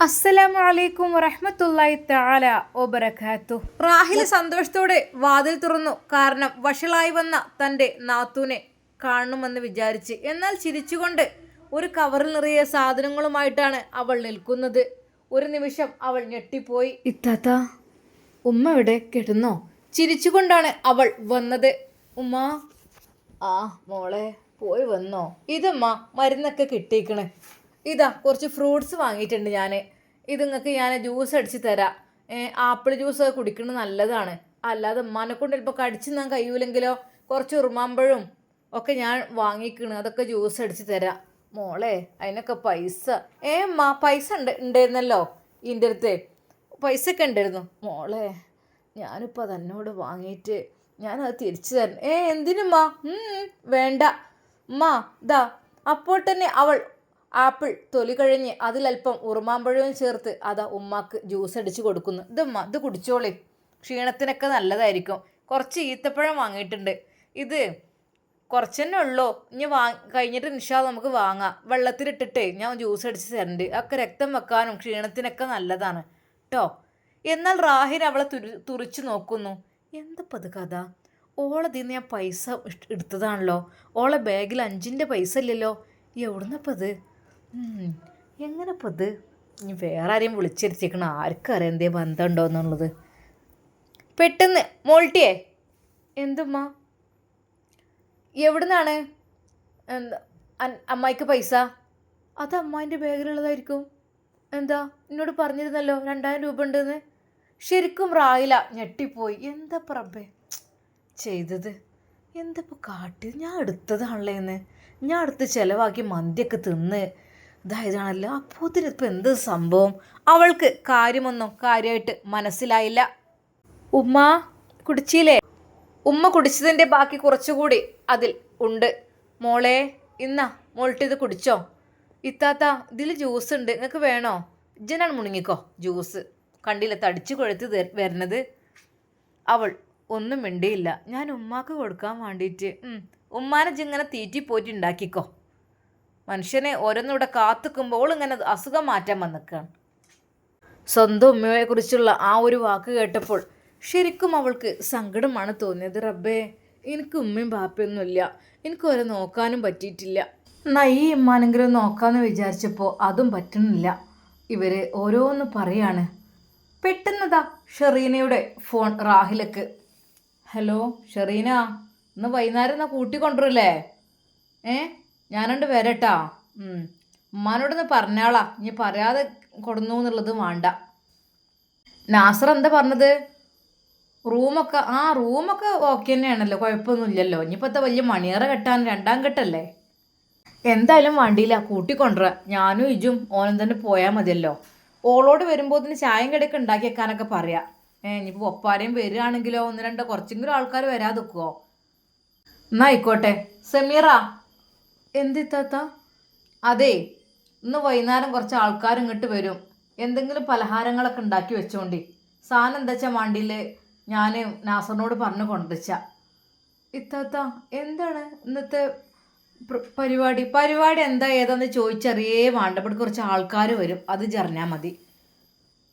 അസ്സലാമു അലൈക്കും വറഹ്മത്തുള്ളാഹി തആല വബറകാതുഹു. റാഹിൽ സന്തോഷത്തോടെ വാതിൽ തുറന്നു. കാരണം വഷളായി വന്ന തൻ്റെ നാത്തൂനെ കാണുമെന്ന് വിചാരിച്ച്. എന്നാൽ ചിരിച്ചുകൊണ്ട് ഒരു കവറിൽ നിറയെ സാധനങ്ങളുമായിട്ടാണ് അവൾ നിൽക്കുന്നത്. ഒരു നിമിഷം അവൾ ഞെട്ടിപ്പോയി. ഇത്താത്ത, ഉമ്മ എവിടെ? കിടന്നോ? ചിരിച്ചുകൊണ്ടാണ് അവൾ വന്നത്. ഉമ്മ. ആ മോളെ, പോയി വന്നോ? ഇതമ്മ, മരുന്നൊക്കെ കിട്ടിയിക്കണ്. ഇതാ കുറച്ച് ഫ്രൂട്ട്സ് വാങ്ങിയിട്ടുണ്ട് ഞാൻ. ഇത് നിങ്ങൾക്ക് ഞാൻ ജ്യൂസ് അടിച്ച് തരാം. ആപ്പിൾ ജ്യൂസ് കുടിക്കുന്നത് നല്ലതാണ്. അല്ലാതെ ഉമ്മാനെ കൊണ്ട് ചിലപ്പോൾ കടിച്ച് ഞാൻ കഴിയൂലെങ്കിലോ. കുറച്ച് ഉറുമാമ്പഴും ഒക്കെ ഞാൻ വാങ്ങിക്കണ്. അതൊക്കെ ജ്യൂസ് അടിച്ച് തരാം. മോളെ, അതിനൊക്കെ പൈസ. അമ്മ, പൈസ ഉണ്ടായിരുന്നല്ലോ ഇതിൻ്റെ അടുത്ത്. പൈസ ഒക്കെ ഉണ്ടായിരുന്നു. മോളെ, ഞാനിപ്പോൾ തന്നോട് വാങ്ങിയിട്ട് ഞാനത് തിരിച്ചു തരണം. എന്തിനുമ്മ? വേണ്ട ഉമ്മ. ഇതാ. അപ്പോൾ തന്നെ അവൾ ആപ്പിൾ തൊലി കഴിഞ്ഞ് അതിലൽപ്പം ഉറുമാമ്പഴവും ചേർത്ത് അതാ ഉമ്മാക്ക് ജ്യൂസ് അടിച്ച് കൊടുക്കുന്നു. ഇതമ്മ, ഇത് കുടിച്ചോളി, ക്ഷീണത്തിനൊക്കെ നല്ലതായിരിക്കും. കുറച്ച് ഈത്തപ്പഴം വാങ്ങിയിട്ടുണ്ട്. ഇത് കുറച്ച് തന്നെ ഉള്ളൂ. ഇനി കഴിഞ്ഞിട്ട് ഇൻഷാല്ലാ നമുക്ക് വാങ്ങാം. വെള്ളത്തിലിട്ടിട്ട് ഞാൻ ജ്യൂസ് അടിച്ച് തരണ്ട്. ഒക്കെ രക്തം വെക്കാനും ക്ഷീണത്തിനൊക്കെ നല്ലതാണ് കേട്ടോ. എന്നാൽ റാഹിൻ അവളെ തുറിച്ചു നോക്കുന്നു. എന്തപ്പോൾ അത് കഥ? ഓളതിന്ന് ഞാൻ പൈസ എടുത്തതാണല്ലോ. ഓളെ ബാഗിൽ 5 പൈസ ഇല്ലല്ലോ. എവിടുന്നപ്പോൾ ഇത്? എങ്ങനെപ്പോൾ ഇത്? ഇനി വേറെ ആരെയും വിളിച്ചിരുത്തിക്കണം. ആർക്കറിയാം എന്തേ ബന്ധമുണ്ടോ എന്നുള്ളത്. പെട്ടെന്ന് മോൾട്ടിയെ. എന്തുമ്മ? എവിടുന്നാണ്? എന്താ അമ്മായിക്ക് പൈസ? അത് അമ്മായിൻ്റെ ബാഗിലുള്ളതായിരിക്കും. എന്താ, എന്നോട് പറഞ്ഞിരുന്നല്ലോ 2000 രൂപ ഉണ്ടെന്ന്. ശരിക്കും റായില ഞെട്ടിപ്പോയി. എന്താ പ്രഭേ ചെയ്തത്? എന്തപ്പോൾ കാട്ടിയത്? ഞാൻ എടുത്തതാണല്ലേ എന്ന്. ഞാൻ എടുത്ത് ചിലവാക്കി മന്തിയൊക്കെ തിന്ന് ഇതായതാണല്ലോ. അപ്പോൾ ഇതിനിപ്പോൾ എന്ത് സംഭവം? അവൾക്ക് കാര്യമൊന്നും കാര്യമായിട്ട് മനസ്സിലായില്ല. ഉമ്മ കുടിച്ചില്ലേ? ഉമ്മ കുടിച്ചതിൻ്റെ ബാക്കി കുറച്ചുകൂടി അതിൽ ഉണ്ട്. മോളെ, ഇന്നാ മോൾട്ട് ഇത് കുടിച്ചോ. ഇത്താത്ത, ഇതിൽ ജ്യൂസ് ഉണ്ട്, നിങ്ങൾക്ക് വേണോ? ഇജ്ജനാണ് മുണുങ്ങിക്കോ. ജ്യൂസ് കണ്ടില്ല തടിച്ചു കൊഴുത്ത് വരുന്നത്. അവൾ ഒന്നും മിണ്ടിയില്ല. ഞാൻ ഉമ്മാക്ക് കൊടുക്കാൻ വേണ്ടിയിട്ട്. ഉമ്മാനെ ഇങ്ങനെ തീറ്റി പോയിട്ട് ഉണ്ടാക്കിക്കോ. മനുഷ്യനെ ഓരോന്നിവിടെ കാത്തുക്കുമ്പോൾ ഇങ്ങനെ അസുഖം മാറ്റാൻ വന്നിക്കാണ്. സ്വന്തം ഉമ്മയെക്കുറിച്ചുള്ള ആ ഒരു വാക്ക് കേട്ടപ്പോൾ ശരിക്കും അവൾക്ക് സങ്കടമാണ് തോന്നിയത്. റബ്ബേ, എനിക്ക് ഉമ്മയും ബാപ്പയൊന്നുമില്ല. എനിക്ക് ഓരോ നോക്കാനും പറ്റിയിട്ടില്ല. എന്നാൽ ഈ ഉമ്മാനെങ്കിലും നോക്കാമെന്ന് വിചാരിച്ചപ്പോൾ അതും പറ്റുന്നില്ല. ഇവർ ഓരോന്ന് പറയാണ്. പെട്ടെന്നതാ ഷെറീനയുടെ ഫോൺ റാഹിലക്ക്. ഹലോ ഷെറീന, ഇന്ന് വൈകുന്നേരം എന്നാ കൂട്ടിക്കൊണ്ടുവരില്ലേ? ഞാനുണ്ട് വരട്ടാ. ഉമ്മാനോടൊന്ന് പറഞ്ഞാളാ. ഇനി പറയാതെ കൊടുന്നു എന്നുള്ളത് വേണ്ട. നാസർ എന്താ പറഞ്ഞത്? റൂമൊക്കെ ഓക്കെ തന്നെയാണല്ലോ, കുഴപ്പമൊന്നുമില്ലല്ലോ. ഇനിയിപ്പോഴത്തെ വലിയ മണിയറ കെട്ടാൻ 2ാം കെട്ടല്ലേ. എന്തായാലും വണ്ടിയില്ല, കൂട്ടിക്കൊണ്ടുവരാ. ഞാനും ഇജും ഓനും തന്നെ പോയാൽ മതിയല്ലോ. ഓളോട് വരുമ്പോൾ ഇതിന് ചായയും കടയൊക്കെ ഉണ്ടാക്കി വെക്കാനൊക്കെ പറയാം. ഇനിയിപ്പോൾ ഒപ്പാരെയും വരികയാണെങ്കിലോ 1-2 കുറച്ചെങ്കിലും ആൾക്കാർ വരാതെ നിൽക്കുമോ? എന്നാ ആയിക്കോട്ടെ. സമീറ. എന്തിത്താത്ത? അതെ, ഇന്ന് വൈകുന്നേരം കുറച്ച് ആൾക്കാർ ഇങ്ങോട്ട് വരും. എന്തെങ്കിലും പലഹാരങ്ങളൊക്കെ ഉണ്ടാക്കി വെച്ചോണ്ടി. സാധനം എന്താ വെച്ചാൽ വണ്ടിയിൽ ഞാൻ നാസറിനോട് പറഞ്ഞു കൊണ്ടുവച്ച. ഇത്താത്ത, എന്താണ് ഇന്നത്തെ പരിപാടി എന്താ ഏതാന്ന് ചോദിച്ചറിയേ വേണ്ട. ഇവിടെ കുറച്ച് ആൾക്കാർ വരും, അത് ജറിഞ്ഞാൽ മതി.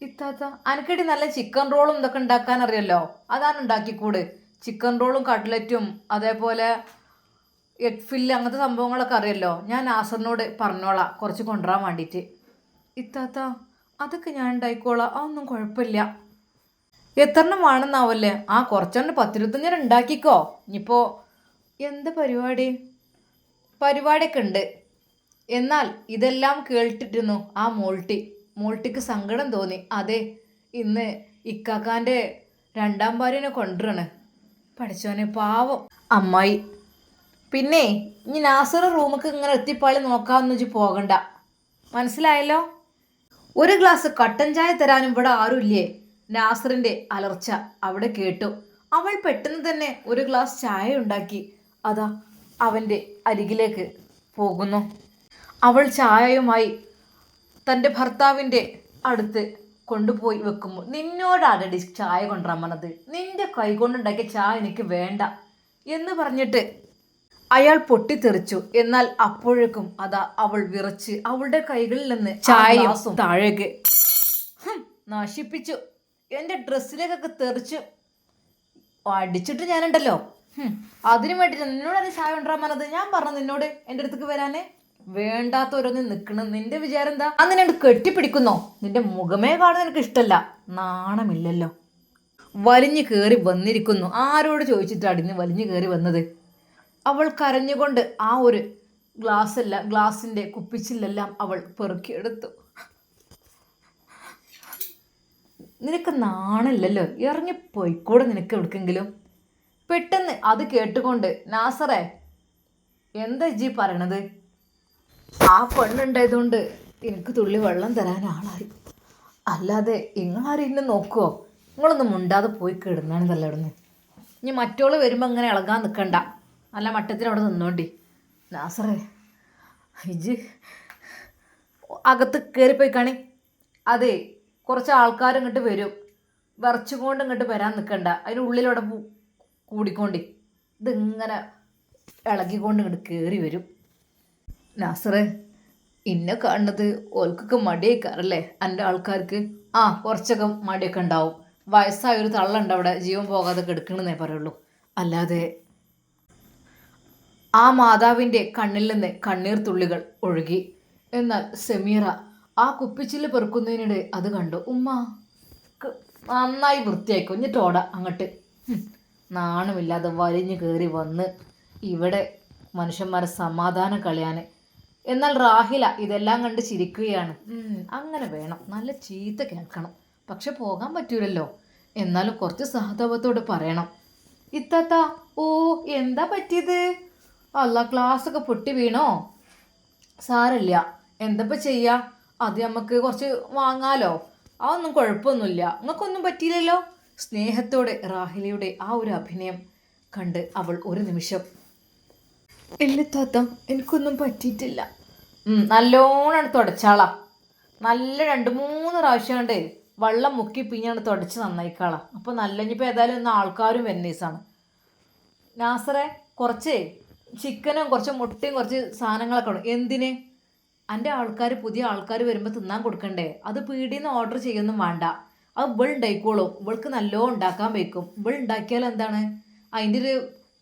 ഇത്താത്ത, അനക്കടി നല്ല ചിക്കൻ റോളും ഇതൊക്കെ ഉണ്ടാക്കാൻ അറിയല്ലോ, അതാണ് ഉണ്ടാക്കിക്കൂട്. ചിക്കൻ റോളും കട്ട്ലറ്റും അതേപോലെ എഗ് ഫില്ല് അങ്ങനത്തെ സംഭവങ്ങളൊക്കെ അറിയല്ലോ. ഞാൻ നാസറിനോട് പറഞ്ഞോളാം കുറച്ച് കൊണ്ടുവരാൻ വേണ്ടിയിട്ട്. ഇത്താത്ത, അതൊക്കെ ഞാൻ ഉണ്ടായിക്കോളാം, അതൊന്നും കുഴപ്പമില്ല. എത്രണ്ണം വേണമെന്നാവല്ലേ? കുറച്ചുകൊണ്ട് 10-25 ഉണ്ടാക്കിക്കോ. ഇനിയിപ്പോൾ എന്ത് പരിപാടിയൊക്കെ ഉണ്ട്. എന്നാൽ ഇതെല്ലാം കേട്ടിരുന്നു ആ മോൾട്ടിക്ക് സങ്കടം തോന്നി. അതെ, ഇന്ന് ഇക്കാക്കാൻ്റെ 2ാം ഭാര്യനെ കൊണ്ടുവരാണ്. പഠിച്ചോനെ, പാവം അമ്മായി. പിന്നെ ഇനി നാസർ റൂമൊക്കെ ഇങ്ങനെ എത്തിപ്പാളി നോക്കാമെന്ന് വെച്ച് പോകണ്ട, മനസ്സിലായല്ലോ? ഒരു ഗ്ലാസ് കട്ടൻ ചായ തരാനും ഇവിടെ ആരുമില്ലേ? നാസറിൻ്റെ അലർച്ച അവിടെ കേട്ടു. അവൾ പെട്ടെന്ന് തന്നെ ഒരു ഗ്ലാസ് ചായ ഉണ്ടാക്കി അതാ അവൻ്റെ അരികിലേക്ക് പോകുന്നു. അവൾ ചായയുമായി തൻ്റെ ഭർത്താവിൻ്റെ അടുത്ത് കൊണ്ടുപോയി വെക്കുമ്പോൾ, നിന്നോടാണ് ചായ കൊണ്ടുവരാൻ പറഞ്ഞത്, നിൻ്റെ കൈ കൊണ്ടുണ്ടാക്കിയ ചായ എനിക്ക് വേണ്ട എന്ന് പറഞ്ഞിട്ട് അയാൾ പൊട്ടിത്തെറിച്ചു. എന്നാൽ അപ്പോഴേക്കും അതാ അവൾ വിറച്ച് അവളുടെ കൈകളിൽ നിന്ന് ചായയും താഴേക്ക് നശിപ്പിച്ചു. എൻ്റെ ഡ്രസ്സിലേക്കൊക്കെ തെറിച്ചു അടിച്ചിട്ട് ഞാനുണ്ടല്ലോ. അതിനു വേണ്ടിട്ട് നിന്നോട് അത് ചായ കൊണ്ടുവരാൻ പറഞ്ഞത്. ഞാൻ പറഞ്ഞു നിന്നോട് എൻ്റെ അടുത്തേക്ക് വരാനേ. വേണ്ടാത്ത ഓരോന്ന് നിൽക്കണം. നിന്റെ വിചാരം എന്താ? അന്ന് നിന്നെ കെട്ടിപ്പിടിക്കുന്നോ? നിന്റെ മുഖമേ കാണുന്നത് എനിക്ക് ഇഷ്ടമല്ല. നാണമില്ലല്ലോ. വലിഞ്ഞു കയറി വന്നിരിക്കുന്നു. ആരോട് ചോദിച്ചിട്ടാണ് ഇന്ന് വലിഞ്ഞു കയറി വന്നത്? അവൾ കരഞ്ഞുകൊണ്ട് ആ ഒരു ഗ്ലാസിൻ്റെ കുപ്പിച്ചിലെല്ലാം അവൾ പെറുക്കിയെടുത്തു. നിനക്ക് നാണില്ലല്ലോ, ഇറങ്ങിപ്പോയിക്കൂടെ നിനക്ക് എവിടേക്കെങ്കിലും. പെട്ടെന്ന് അത് കേട്ടുകൊണ്ട് നാസറേ എന്താ ജി പറയണത്? ആ പെണ്ണുണ്ടായതുകൊണ്ട് എനിക്ക് തുള്ളി വെള്ളം തരാൻ ആളായി, അല്ലാതെ നിങ്ങളാരും ഇന്നെ നോക്കുമോ? നിങ്ങളൊന്നും മുണ്ടാതെ പോയി കിടന്നാണെന്നല്ല ഇവിടുന്ന്. ഇനി മറ്റോള് വരുമ്പോൾ അങ്ങനെ ഇളകാൻ നിൽക്കണ്ട, നല്ല മട്ടത്തിന് അവിടെ നിന്നോണ്ടി. നാസറേ ഇജ് അകത്ത് കയറിപ്പോയി കാണി. അതെ, കുറച്ച് ആൾക്കാർ ഇങ്ങോട്ട് വരും, വിറച്ചുകൊണ്ട് ഇങ്ങോട്ട് വരാൻ നിൽക്കണ്ട. അതിനുള്ളിലവിടെ കൂടിക്കോണ്ടി. ഇതിങ്ങനെ ഇളകിക്കൊണ്ട് ഇങ്ങോട്ട് കയറി വരും. നാസറേ ഇന്നെ കാണുന്നത് ഓൽക്കൊക്കെ മടിയേക്കാറല്ലേ എൻ്റെ ആൾക്കാർക്ക്? ആ കുറച്ചൊക്കെ മടിയൊക്കെ ഉണ്ടാവും. വയസ്സായൊരു തള്ളുണ്ട് അവിടെ, ജീവൻ പോകാതെ കിടക്കണമെന്നേ പറയുള്ളൂ. അല്ലാതെ ആ മാതാവിൻ്റെ കണ്ണിൽ നിന്ന് കണ്ണീർ തുള്ളികൾ ഒഴുകി. എന്നാൽ സമീറ ആ കുപ്പിച്ചില് പെറുക്കുന്നതിനിടെ അത് കണ്ടു. ഉമ്മ നന്നായി വൃത്തിയാക്കും എന്നിട്ടോട അങ്ങോട്ട്. നാണമില്ലാതെ വലിഞ്ഞു കയറി വന്ന് ഇവിടെ മനുഷ്യന്മാരെ സമാധാനം കളയാൻ. എന്നാൽ റാഹില ഇതെല്ലാം കണ്ട് ചിരിക്കുകയാണ്. അങ്ങനെ വേണം, നല്ല ചീത്ത കേൾക്കണം, പക്ഷെ പോകാൻ പറ്റൂലല്ലോ. എന്നാലും കുറച്ച് സഹതാപത്തോട് പറയണം. ഇത്താത്ത ഓ എന്താ പറ്റിയത്? അല്ല ക്ലാസ്സൊക്കെ പൊട്ടി വീണോ? സാരല്ല, എന്തപ്പോൾ ചെയ്യുക, അത് നമുക്ക് കുറച്ച് വാങ്ങാലോ, അതൊന്നും കുഴപ്പമൊന്നുമില്ല, നിങ്ങൾക്കൊന്നും പറ്റിയില്ലല്ലോ. സ്നേഹത്തോടെ റാഹിലയുടെ ആ ഒരു അഭിനയം കണ്ട് അവൾ ഒരു നിമിഷം ഇല്ല താത്ത എനിക്കൊന്നും പറ്റിയിട്ടില്ല. നല്ലോണം തുടച്ചാളാ, നല്ല 2-3 പ്രാവശ്യം കൊണ്ട് വെള്ളം മുക്കി പിഞ്ഞാണ് തുടച്ച് നന്നായിക്കാളാ. അപ്പോൾ നല്ല ഇനിയിപ്പോൾ ഏതായാലും ഇന്ന് ആൾക്കാരും വെന്നീസാണ്. നാസറെ കുറച്ച് ചിക്കനും കുറച്ച് മുട്ടയും കുറച്ച് സാധനങ്ങളൊക്കെ ഉണ്ട്. എന്തിന്? എൻ്റെ ആൾക്കാർ പുതിയ ആൾക്കാർ വരുമ്പോൾ തിന്നാൻ കൊടുക്കണ്ടേ? അത് പീടിയിൽ നിന്ന് ഓർഡർ ചെയ്യൊന്നും വേണ്ട, അത് ഇവൾ ഉണ്ടായിക്കോളും. ഇവൾക്ക് നല്ലോണം ഉണ്ടാക്കാൻ വയ്ക്കും. ഇവൾ ഉണ്ടാക്കിയാൽ എന്താണ് അതിൻ്റെ ഒരു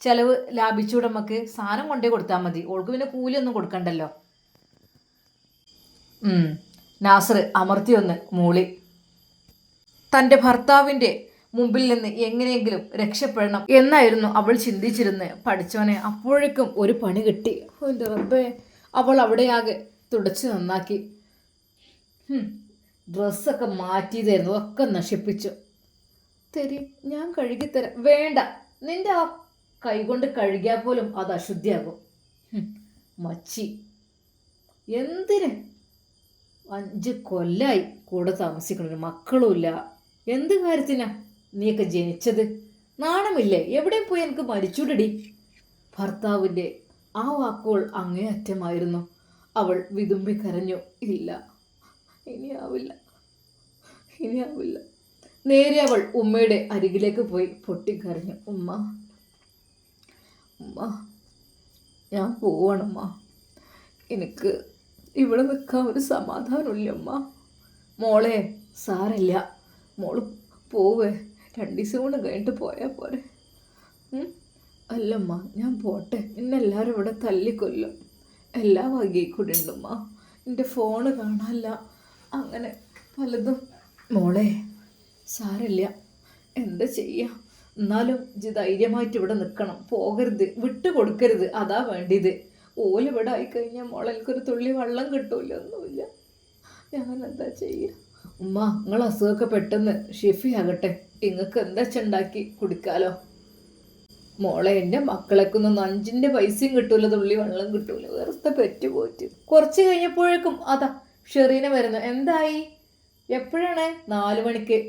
ചിലവ് ലാഭിച്ചൂടെ? നമുക്ക് സാധനം കൊണ്ടേ കൊടുത്താൽ മതി, ഓൾക്ക് പിന്നെ കൂലിയൊന്നും കൊടുക്കണ്ടല്ലോ. നാസർ അമർത്തി ഒന്ന് മൂളി. തൻ്റെ ഭർത്താവിൻ്റെ മുമ്പിൽ നിന്ന് എങ്ങനെയെങ്കിലും രക്ഷപ്പെടണം എന്നായിരുന്നു അവൾ ചിന്തിച്ചിരുന്ന്. പഠിച്ചവനെ അപ്പോഴേക്കും ഒരു പണി കിട്ടി. എൻ്റെ റബ്ബേ, അവൾ അവിടെയാകെ തുടച്ച് നന്നാക്കി. ഡ്രസ്സൊക്കെ മാറ്റിയതായിരുന്നു, ഒക്കെ നശിപ്പിച്ചു. തരി, ഞാൻ കഴുകിത്തരാം. വേണ്ട, നിന്റെ ആ കൈകൊണ്ട് കഴുകിയാൽ പോലും അത് അശുദ്ധിയാകും. മച്ചി എന്തിന്? 5 കൊല്ലായി കൂടെ താമസിക്കണ, മക്കളുമില്ല. എന്ത് കാര്യത്തിനാ നീയൊക്കെ ജനിച്ചത്? നാണമില്ലേ? എവിടെയും പോയി എനിക്ക് മരിച്ചൂടടി. ഭർത്താവിൻ്റെ ആ വാക്കുകൾ അങ്ങേയറ്റമായിരുന്നു. അവൾ വിതുമ്പി കരഞ്ഞു. ഇല്ല, ഇനിയാവില്ല, ഇനിയാവില്ല. നേരെ അവൾ ഉമ്മയുടെ അരികിലേക്ക് പോയി പൊട്ടിക്കരഞ്ഞു. ഉമ്മ, ഉമ്മ ഞാൻ പോവാണമ്മ, എനിക്ക് ഇവിടെ നിൽക്കാൻ ഒരു സമാധാനമില്ല അമ്മ. മോളെ സാരല്ല, മോള് പോവേ, 2 ദിവസം കൊണ്ട് കഴിഞ്ഞിട്ട് പോയാൽ പോരെ. അല്ലമ്മ ഞാൻ പോട്ടെ, എന്നെല്ലാവരും ഇവിടെ തല്ലിക്കൊല്ലും. എല്ലാ വകയും കൂടെ ഉണ്ടുമ്മ, എൻ്റെ ഫോണ് കാണാനില്ല, അങ്ങനെ പലതും. മോളെ സാരല്ല, എന്താ ചെയ്യുക? എന്നാലും ഇജ്ജ് ധൈര്യമായിട്ട് ഇവിടെ നിൽക്കണം, പോകരുത്, വിട്ടു കൊടുക്കരുത്, അതാ വേണ്ടിയത്. ഓലിവിടെ ആയിക്കഴിഞ്ഞാൽ മോളെ എനിക്കൊരു തുള്ളി വെള്ളം കിട്ടൂല, ഒന്നുമില്ല. ഞാനെന്താ ചെയ്യുക? ഉമ്മ നിങ്ങൾ അസുഖമൊക്കെ പെട്ടെന്ന് ഷിഫിയാകട്ടെ, നിങ്ങൾക്ക് എന്താ ഉണ്ടാക്കി കുടിക്കാലോ. മോളെ എൻ്റെ മക്കളെക്കൊന്നും 5 പൈസയും കിട്ടൂല, തുള്ളി വെള്ളം കിട്ടൂല, വേറെ പെറ്റു പോയിട്ട്. കുറച്ച് കഴിഞ്ഞപ്പോഴേക്കും അതാ ഷെറീന വരുന്നു. എന്തായി? എപ്പോഴാണ്? 4 മണിക്ക്.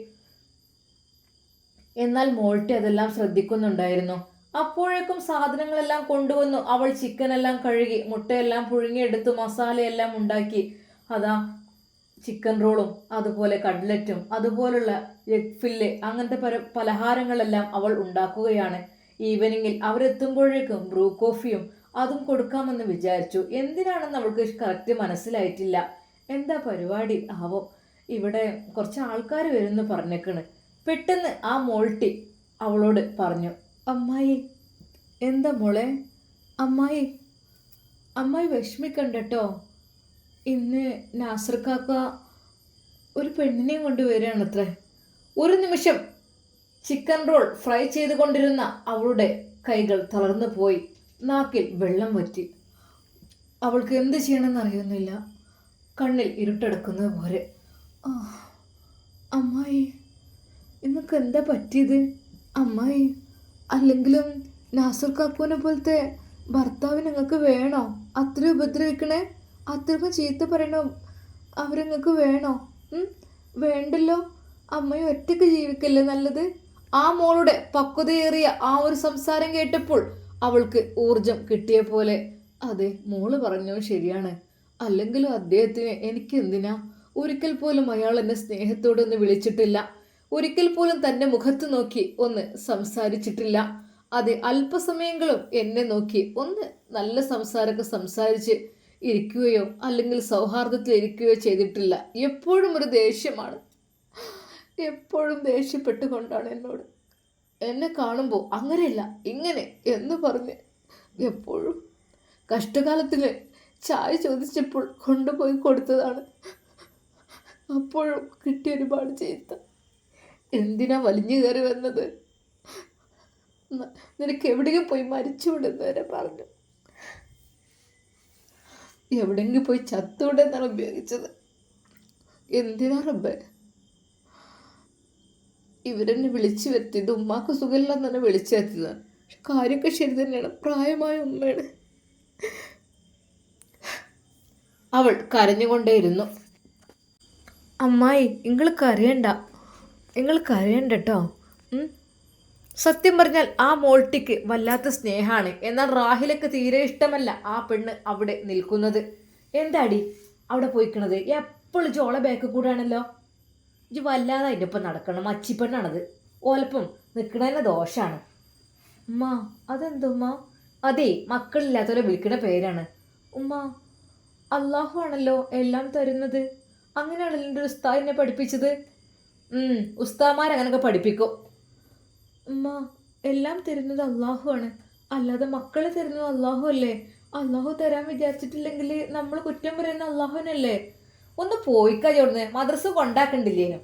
എന്നാൽ മോൾട്ടി അതെല്ലാം ശ്രദ്ധിക്കുന്നുണ്ടായിരുന്നു. അപ്പോഴേക്കും സാധനങ്ങളെല്ലാം കൊണ്ടുവന്നു. അവൾ ചിക്കനെല്ലാം കഴുകി, മുട്ടയെല്ലാം പുഴുങ്ങിയെടുത്ത് മസാലയെല്ലാം ഉണ്ടാക്കി. അതാ ചിക്കൻ റോളും അതുപോലെ കട്ട്ലറ്റും അതുപോലുള്ള എഗ് ഫില്ല് അങ്ങനത്തെ പലഹാരങ്ങളെല്ലാം അവൾ ഉണ്ടാക്കുകയാണ്. ഈവനിങ്ങിൽ അവരെത്തുമ്പോഴേക്കും ബ്രൂ കോഫിയും അതും കൊടുക്കാമെന്ന് വിചാരിച്ചു. എന്തിനാണെന്ന് അവൾക്ക് കറക്റ്റ് മനസ്സിലായിട്ടില്ല. എന്താ പരിപാടി ആവോ? ഇവിടെ കുറച്ച് ആൾക്കാർ വരുമെന്ന് പറഞ്ഞേക്കണ്. പെട്ടെന്ന് ആ മോൾട്ടി അവളോട് പറഞ്ഞു, അമ്മായി. എന്താ മോളെ? അമ്മായി, അമ്മായി വിഷമിക്കണ്ടട്ടോ. ഇന്ന് നാസർ കാക്ക ഒരു പെണ്ണിനെയും കൊണ്ടുവരികയാണത്രേ. ഒരു നിമിഷം ചിക്കൻ റോൾ ഫ്രൈ ചെയ്തുകൊണ്ടിരുന്ന അവളുടെ കൈകൾ തളർന്നു പോയി. നാക്കിൽ വെള്ളം വറ്റി. അവൾക്ക് എന്ത് ചെയ്യണമെന്ന് അറിയുന്നില്ല. കണ്ണിൽ ഇരുട്ടെടുക്കുന്നത് പോലെ. അമ്മായി, നിങ്ങൾക്ക് എന്താ പറ്റിയത്? അമ്മായി, അല്ലെങ്കിലും നാസർ കാക്കൂനെ പോലത്തെ ഭർത്താവ് നിങ്ങൾക്ക് വേണോ? അത്ര ഉപദ്രവിക്കണേ, അത്രയ്ക്കും ചീത്ത പറയണോ അവരിങ്ങൾക്ക് വേണോ? വേണ്ടല്ലോ. അമ്മയെ ഒറ്റയ്ക്ക് ജീവിക്കല്ലേ നല്ലത്. ആ മോളുടെ പക്വതയേറിയ ആ ഒരു സംസാരം കേട്ടപ്പോൾ അവൾക്ക് ഊർജം കിട്ടിയ പോലെ. അതെ, മോള് പറഞ്ഞു ശരിയാണ്. അല്ലെങ്കിലും അദ്ദേഹത്തിന് എനിക്ക് എന്തിനാ? ഒരിക്കൽ പോലും അയാൾ എന്നെ സ്നേഹത്തോടെ ഒന്ന് വിളിച്ചിട്ടില്ല. ഒരിക്കൽ പോലും തൻ്റെ മുഖത്ത് നോക്കി ഒന്ന് സംസാരിച്ചിട്ടില്ല. അതെ, അല്പസമയങ്ങളും എന്നെ നോക്കി ഒന്ന് നല്ല സംസാരമൊക്കെ സംസാരിച്ച് ഇരിക്കുകയോ അല്ലെങ്കിൽ സൗഹാർദ്ദത്തിൽ ഇരിക്കുകയോ ചെയ്തിട്ടില്ല. എപ്പോഴും ഒരു ദേഷ്യമാണ്. എപ്പോഴും ദേഷ്യപ്പെട്ടുകൊണ്ടാണ് എന്നോട്. എന്നെ കാണുമ്പോൾ അങ്ങനെയല്ല ഇങ്ങനെ എന്ന് പറഞ്ഞ് എപ്പോഴും കഷ്ടകാലത്തിൽ ചായ ചോദിച്ചപ്പോൾ കൊണ്ടുപോയി കൊടുത്തതാണ്. അപ്പോഴും കിട്ടിയ ഒരുപാട് ചീത്ത. എന്തിനാ വലിഞ്ഞു കയറി വന്നത്? നിനക്ക് എവിടെയും പോയി മരിച്ചുവിടുന്ന് വരെ പറഞ്ഞു. എവിടെയെങ്കിലും പോയി ചത്തൂടെ എന്നാണ് ഉപയോഗിച്ചത്. എന്തിനാ റബ്ബേ? ഇവരെന്നെ വിളിച്ചു വരുത്തിയത് ഉമ്മാക്ക് സുഖമില്ലെന്ന് തന്നെ വിളിച്ചു വരുത്തിയതാണ്. പക്ഷെ കാര്യമൊക്കെ ശരി തന്നെയാണ്. പ്രായമായ ഉമ്മയാണ്. അവൾ കരഞ്ഞുകൊണ്ടേയിരുന്നു. അമ്മായി, നിങ്ങൾ കരയണ്ട കേട്ടോ. സത്യം പറഞ്ഞാൽ ആ മോൾട്ടിക്ക് വല്ലാത്ത സ്നേഹമാണ്. എന്നാൽ റാഹിലക്ക് തീരെ ഇഷ്ടമല്ല ആ പെണ്ണ് അവിടെ നിൽക്കുന്നത്. എന്താടി അവിടെ പോയിക്കണത്? എപ്പോഴും ചോള ബാക്ക് കൂടാണല്ലോ. ഇജ് വല്ലാതെ അതിൻ്റെ ഒപ്പം നടക്കണം. മച്ചിപ്പെണ്ണാണത്. ഓലപ്പം നിൽക്കണതിന് ദോഷമാണ്. ഉമ്മ, അതെന്തുമ്മ? അതേ, മക്കളില്ലാത്തവരെ വിളിക്കുന്ന പേരാണ്. ഉമ്മ, അള്ളാഹു ആണല്ലോ എല്ലാം തരുന്നത്. അങ്ങനെയാണല്ലോ എൻ്റെ ഉസ്താദ് എന്നെ പഠിപ്പിച്ചത്. ഉസ്താദ്മാരങ്ങനൊക്കെ പഠിപ്പിക്കും. ഉമ്മ, എല്ലാം തരുന്നത് അള്ളാഹു ആണ്, അല്ലാതെ മക്കളെ തരുന്നത് അള്ളാഹു അല്ലേ? അള്ളാഹു തരാൻ വിചാരിച്ചിട്ടില്ലെങ്കിൽ നമ്മൾ കുറ്റം പറയുന്ന അള്ളാഹുവിനല്ലേ? ഒന്ന് പോയിക്കാ ചോർന്ന്. മദ്രസ കൊണ്ടാക്കണ്ടില്ലേനു.